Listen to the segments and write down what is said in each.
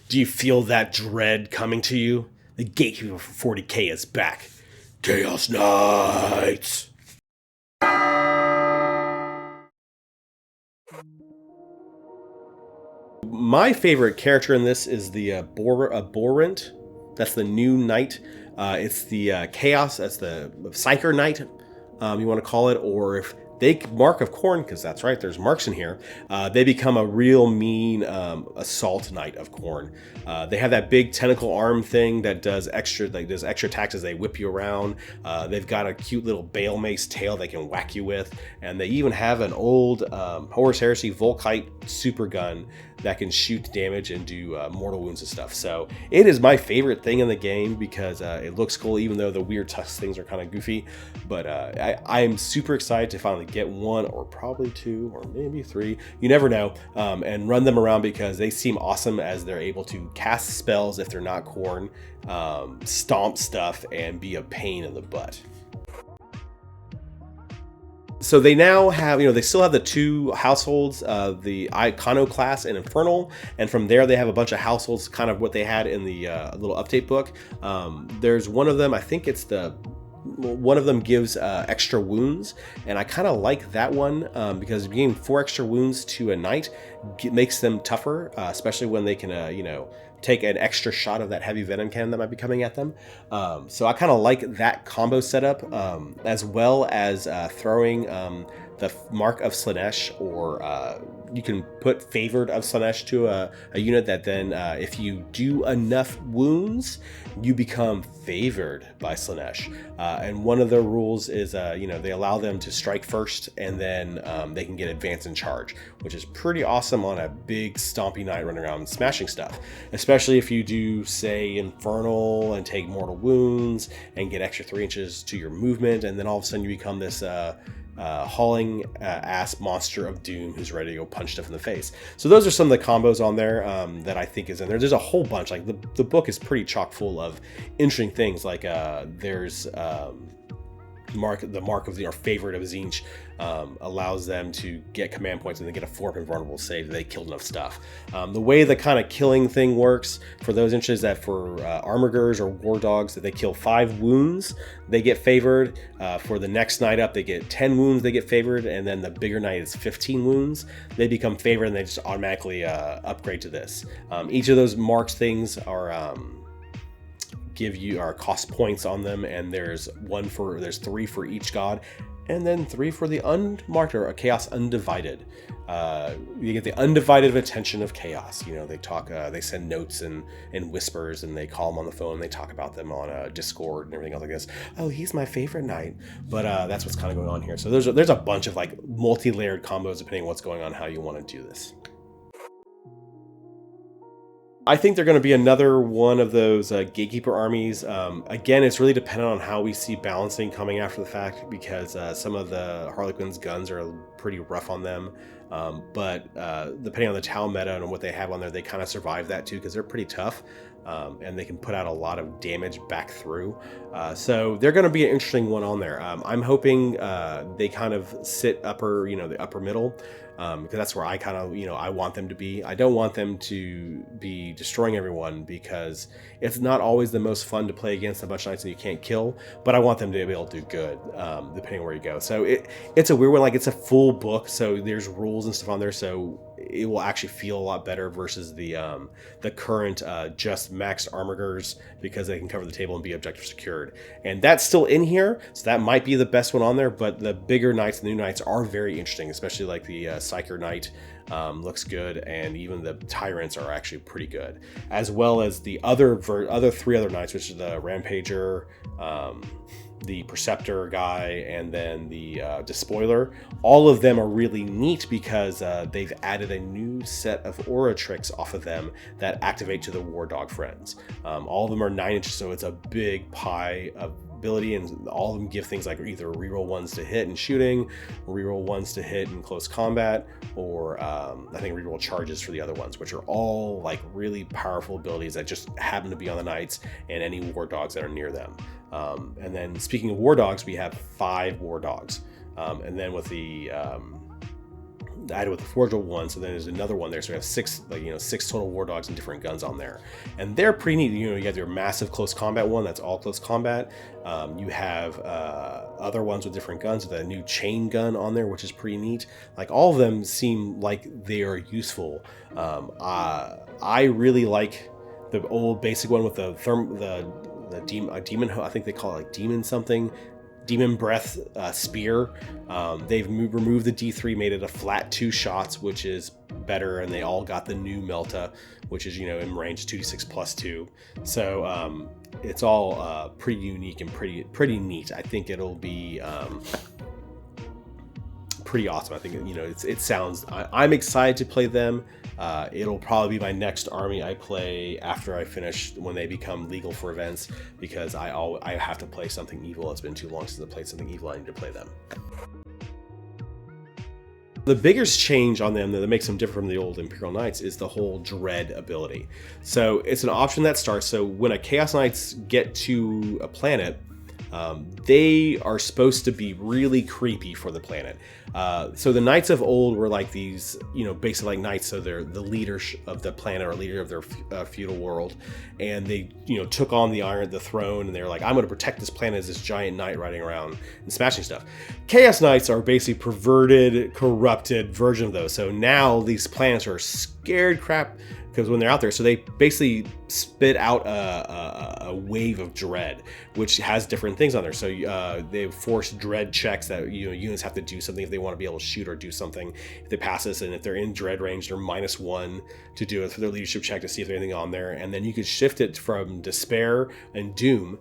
Do you feel that dread coming to you? The gatekeeper for 40k is back. Chaos Knights! My favorite character in this is the Borrent. That's the new knight. It's the Chaos. That's the Psyker Knight, you want to call it. Or if they Mark of Khorne, because that's right, there's marks in here. They become a real mean assault knight of Khorne. They have that big tentacle arm thing that does extra attacks as they whip you around. They've got a cute little bale mace tail they can whack you with, and they even have an old Horus Heresy Volkite super gun that can shoot damage and do mortal wounds and stuff. So it is my favorite thing in the game because it looks cool, even though the weird tusk things are kind of goofy. But I am super excited to finally get one, or probably two, or maybe three. You never know. And run them around because they seem awesome as they're able to cast spells if they're not Khorne, stomp stuff, and be a pain in the butt. So they now have, they still have the two households, the Iconoclast and Infernal, and from there they have a bunch of households, kind of what they had in the little update book. There's one of them, I think it's one of them gives extra wounds, and I kind of like that one because giving 4 extra wounds to a knight makes them tougher, especially when they can, take an extra shot of that heavy venom cannon that might be coming at them. So I kind of like that combo setup, as well as throwing the Mark of Slaanesh, or you can put Favored of Slaanesh to a unit that then, if you do enough wounds, you become favored by Slaanesh. And one of the rules is, they allow them to strike first, and then they can get advance and charge, which is pretty awesome on a big stompy knight running around and smashing stuff. Especially if you do, say, Infernal and take mortal wounds and get extra 3 inches to your movement, and then all of a sudden you become this hauling ass monster of doom who's ready to go punch stuff in the face. So those are some of the combos on there that I think is in there. There's a whole bunch. Like the book is pretty chock full of interesting things. Like there's the mark of our favorite of Zinch allows them to get command points and then get a 4-up invulnerable save that they killed enough stuff. The way the kind of killing thing works for those interested, that for Armigers or War Dogs, that they kill 5 wounds, they get favored. For the next knight up, they get 10 wounds, they get favored, and then the bigger knight is 15 wounds. They become favored, and they just automatically upgrade to this. Each of those marks things are cost points on them, and there's 3 for each god, and then 3 for the unmarked, or a Chaos Undivided. You get the undivided attention of Chaos. They talk, they send notes and whispers, and they call them on the phone, and they talk about them on Discord and everything else like this. Oh, he's my favorite knight. But that's what's kind of going on here. So there's a bunch of like multi-layered combos depending on what's going on, how you want to do this. I think they're going to be another one of those gatekeeper armies. Again, it's really dependent on how we see balancing coming after the fact, because some of the Harlequin's guns are pretty rough on them. But depending on the Tau meta and what they have on there, they kind of survive that too, because they're pretty tough. And they can put out a lot of damage back through. So they're going to be an interesting one on there. I'm hoping they kind of sit the upper middle, because that's where I kind of, I want them to be. I don't want them to be destroying everyone, because it's not always the most fun to play against a bunch of knights that you can't kill, but I want them to be able to do good, depending on where you go. So it's a weird one. Like, it's a full book, so there's rules and stuff on there, so it will actually feel a lot better versus the current just maxed Armigers, because they can cover the table and be objective secured. And that's still in here, so that might be the best one on there, but the bigger knights, the new knights, are very interesting, especially like the Psyker Knight looks good, and even the Tyrants are actually pretty good, as well as the other 3 other knights, which is the Rampager, the Preceptor guy, and then the Despoiler. All of them are really neat because they've added a new set of aura tricks off of them that activate to the War Dog friends. All of them are 9 inches, so it's a big pie of ability, and all of them give things like either reroll 1s to hit in shooting, reroll 1s to hit in close combat, or I think reroll charges for the other ones, which are all like really powerful abilities that just happen to be on the knights and any War Dogs that are near them. And then speaking of War Dogs, we have 5 War Dogs. And then with the added with the Forged one. So then there's another one there. So we have 6, like, you know, 6 total war dogs and different guns on there, and they're pretty neat. You know, you have your massive close combat one that's all close combat. You have other ones with different guns with a new chain gun on there, which is pretty neat. Like, all of them seem like they are useful. I really like the old basic one with the demon. I think they call it like demon something. Demon Breath spear. They've removed the D3, made it a flat 2 shots, which is better, and they all got the new Melta, which is, you know, in range 2d6 plus 2. So it's all pretty unique and pretty neat. I think it'll be pretty awesome. I think, you know, it sounds. I'm excited to play them. It'll probably be my next army I play after I finish, when they become legal for events, because I have to play something evil. It's been too long since I played something evil. I need to play them. The biggest change on them that makes them different from the old Imperial Knights is the whole dread ability. So it's an option that starts. So when a Chaos Knights get to a planet, they are supposed to be really creepy for the planet. So the knights of old were like these, you know, basically like knights. So they're the leaders of the planet, or leader of their feudal world, and they, you know, took on the throne, and they were like, I'm going to protect this planet as this giant knight riding around and smashing stuff. Chaos Knights are basically perverted, corrupted version of those. So now these planets are scared crap because when they're out there, so they basically spit out a wave of dread, which has different things on there. So they force dread checks that, you know, units have to do something if they want to be able to shoot or do something. If they pass this, and if they're in dread range, they're -1 to do it for their leadership check to see if there's anything on there. And then you could shift it from despair and doom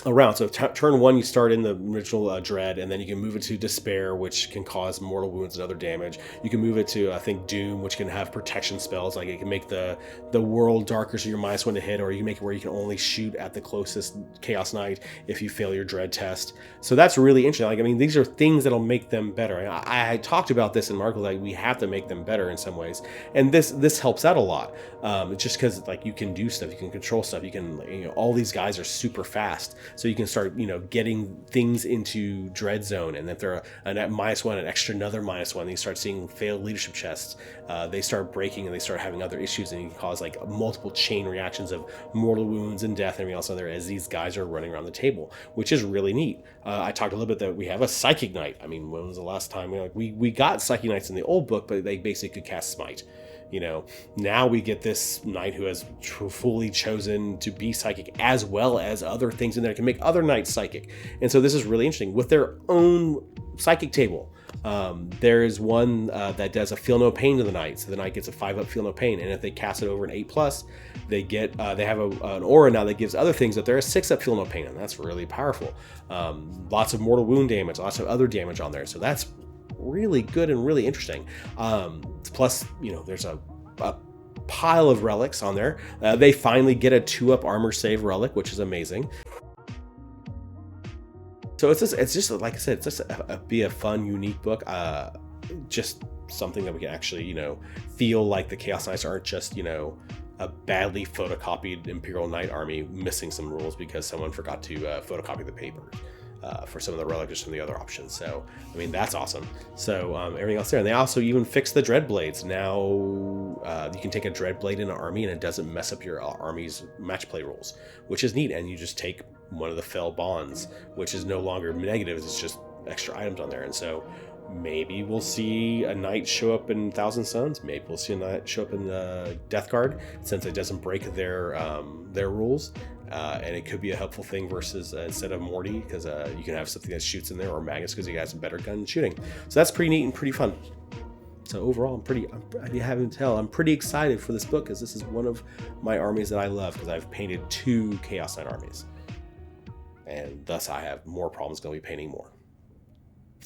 around. So turn 1, you start in the original dread, and then you can move it to despair, which can cause mortal wounds and other damage. You can move it to, I think, doom, which can have protection spells. Like, it can make the world darker, so you're -1 to hit, or you can make it where you can only shoot at the closest Chaos Knight if you fail your dread test. So that's really interesting. Like, I mean, these are things that'll make them better. I talked about this in Marco, like, we have to make them better in some ways, and this helps out a lot. Just because, like, you can do stuff, you can control stuff, you can, you know, all these guys are super fast. So you can start, you know, getting things into dread zone, and if they're at -1, an extra another -1, then you start seeing failed leadership chests. They start breaking, and they start having other issues, and you can cause like multiple chain reactions of mortal wounds and death and everything else on there as these guys are running around the table, which is really neat. I talked a little bit that we have a Psychic Knight. I mean, when was the last time we got Psychic Knights in the old book, but they basically could cast Smite. You know, now we get this knight who has fully chosen to be psychic, as well as other things in there, can make other knights psychic. And so this is really interesting with their own psychic table. There is one that does a feel no pain to the knight, so the knight gets a 5-up feel no pain, and if they cast it over an 8+, they get they have an aura now that gives other things that they're a 6-up feel no pain, and that's really powerful. Lots of mortal wound damage, lots of other damage on there, so that's really good and really interesting. Plus, you know, there's a pile of relics on there. They finally get a 2-up armor save relic, which is amazing. So it's just like I said, it's just be a fun, unique book. Just something that we can actually, you know, feel like the Chaos Knights aren't just, you know, a badly photocopied Imperial Knight army missing some rules because someone forgot to photocopy the paper. For some of the relics or some of the other options. So, I mean, that's awesome. So everything else there. And they also even fixed the dread blades. Now you can take a dread blade in an army and it doesn't mess up your army's match play rules, which is neat. And you just take one of the fell bonds, which is no longer negatives, it's just extra items on there. And so maybe we'll see a knight show up in Thousand Suns. Maybe we'll see a knight show up in the Death Guard, since it doesn't break their rules. And it could be a helpful thing versus instead of Morty, because you can have something that shoots in there, or Magus because he has a better gun shooting. So that's pretty neat and pretty fun. So overall, you haven't tell, I'm pretty excited for this book, because this is one of my armies that I love, because I've painted 2 Chaos Knight armies. And thus I have more problems going to be painting more.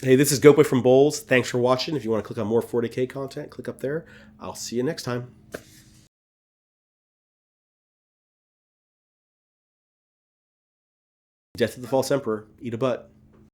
Hey, this is Goatboy from Bowls. Thanks for watching. If you want to click on more 40K content, click up there. I'll see you next time. Death to the False Emperor. Eat a butt.